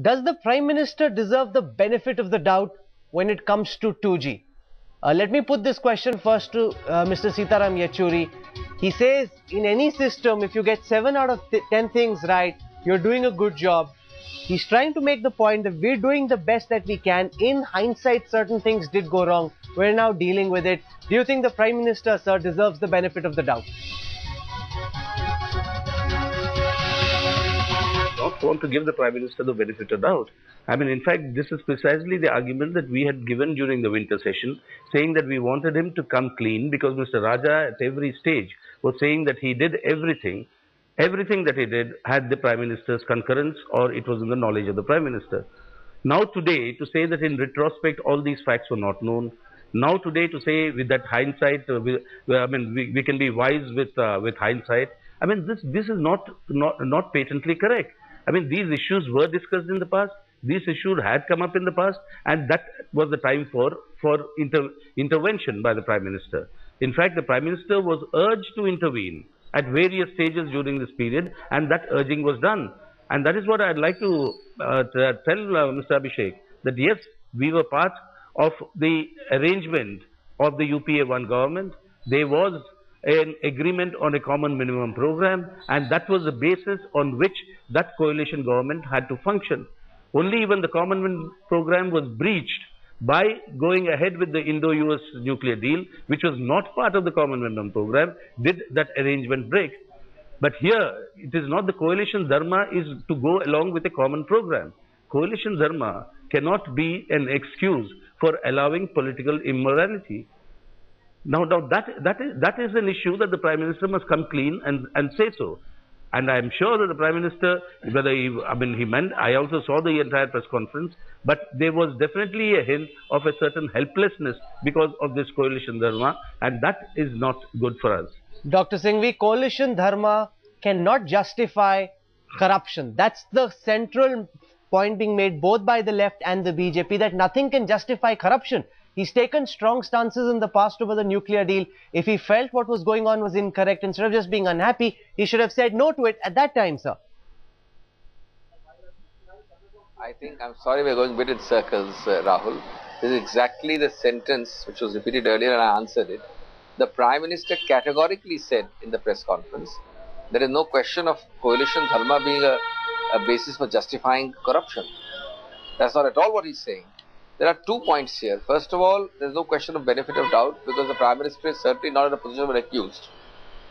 Does the Prime Minister deserve the benefit of the doubt when it comes to 2G? Let me put this question first to Mr. Sitaram Yechury. He says, in any system, if you get 7 out of 10 things right, you're doing a good job. He's trying to make the point that we're doing the best that we can. In hindsight, certain things did go wrong. We're now dealing with it. Do you think the Prime Minister, sir, deserves the benefit of the doubt? Not want to give the Prime Minister the benefit of doubt. I mean, in fact, this is precisely the argument that we had given during the winter session, saying that we wanted him to come clean because Mr. Raja at every stage was saying that he did everything. Everything that he did had the Prime Minister's concurrence or it was in the knowledge of the Prime Minister. Now today, to say that in retrospect all these facts were not known, now today to say with that hindsight, we can be wise with hindsight. I mean, this is not patently correct. I mean, these issues were discussed in the past. These issues had come up in the past, and that was the time for intervention by the Prime Minister. In fact, the Prime Minister was urged to intervene at various stages during this period, and that urging was done. And that is what I'd like to tell Mr. Abhishek, that yes, we were part of the arrangement of the UPA 1 government. There was an agreement on a common minimum program, and that was the basis on which that coalition government had to function. Only when the common minimum program was breached by going ahead with the Indo-US nuclear deal, which was not part of the common minimum program, did that arrangement break. But here, it is not the coalition dharma is to go along with a common program. Coalition dharma cannot be an excuse for allowing political immorality. Now that is an issue that the Prime Minister must come clean and say so. And I am sure that the Prime Minister, whether he meant, I also saw the entire press conference, but there was definitely a hint of a certain helplessness because of this coalition dharma, and that is not good for us. Dr. Singhvi, coalition dharma cannot justify corruption. That's the central point being made both by the left and the BJP, that nothing can justify corruption. He's taken strong stances in the past over the nuclear deal. If he felt what was going on was incorrect, instead of just being unhappy, he should have said no to it at that time, sir. I think, I'm sorry we're going a bit in circles, Rahul. This is exactly the sentence which was repeated earlier and I answered it. The Prime Minister categorically said in the press conference, there is no question of coalition dharma being a basis for justifying corruption. That's not at all what he's saying. There are 2 points here. First of all, there is no question of benefit of doubt because the Prime Minister is certainly not in a position of an accused.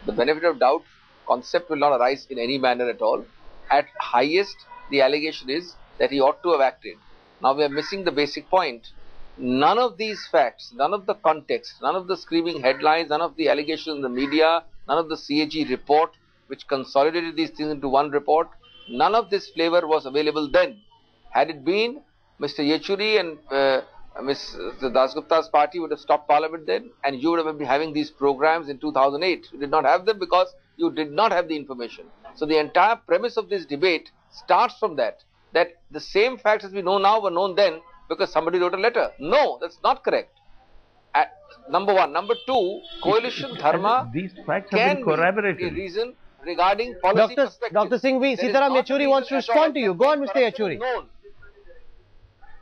The benefit of doubt concept will not arise in any manner at all. At highest, the allegation is that he ought to have acted. Now we are missing the basic point. None of these facts, none of the context, none of the screaming headlines, none of the allegations in the media, none of the CAG report which consolidated these things into one report, none of this flavor was available then. Had it been, Mr. Yechury and Mr. Dasgupta's party would have stopped Parliament then, and you would have been having these programs in 2008. You did not have them because you did not have the information. So the entire premise of this debate starts from that the same facts as we know now were known then because somebody wrote a letter. No, that's not correct. Number one. Number two, coalition dharma these facts have been corroborated. Can be a reason regarding policy perspective. Dr. Singhvi, Sitaram Yechury wants to respond to you. Go on, Mr. Yechury.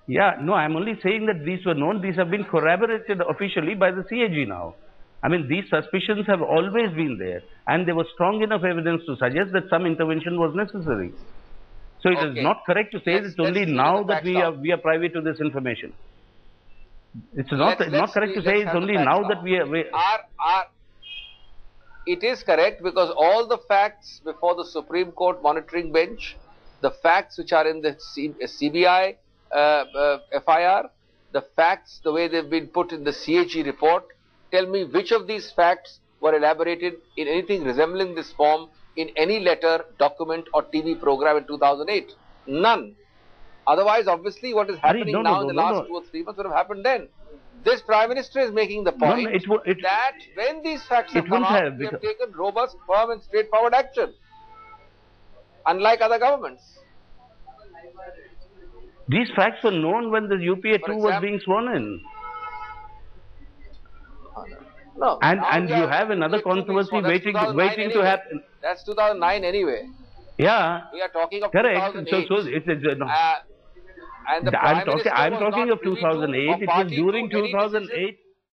Yeah, no, I'm only saying that these were known. These have been corroborated officially by the CAG now. I mean, these suspicions have always been there, and there was strong enough evidence to suggest that some intervention was necessary. So it is not correct to say that only now that we are privy to this information. It's not correct to say it's only now that we are. It is correct because all the facts before the Supreme Court monitoring bench, the facts which are in the CBI FIR, the facts the way they've been put in the CAG report, tell me which of these facts were elaborated in anything resembling this form in any letter, document or TV program in 2008. None. Otherwise, obviously, what is happening in the last 2 or 3 months would have happened then. This Prime Minister is making the point that when these facts have come out, we have taken robust, firm and straightforward action. Unlike other governments. These facts were known when the UPA 2 was being sworn in. No. And you have another controversy waiting to happen. That's 2009 anyway. Yeah. We are talking of correct. 2008. So it is And the I'm Prime Minister talking was of not privy to, 2008. or It was party during to any decision. 2008.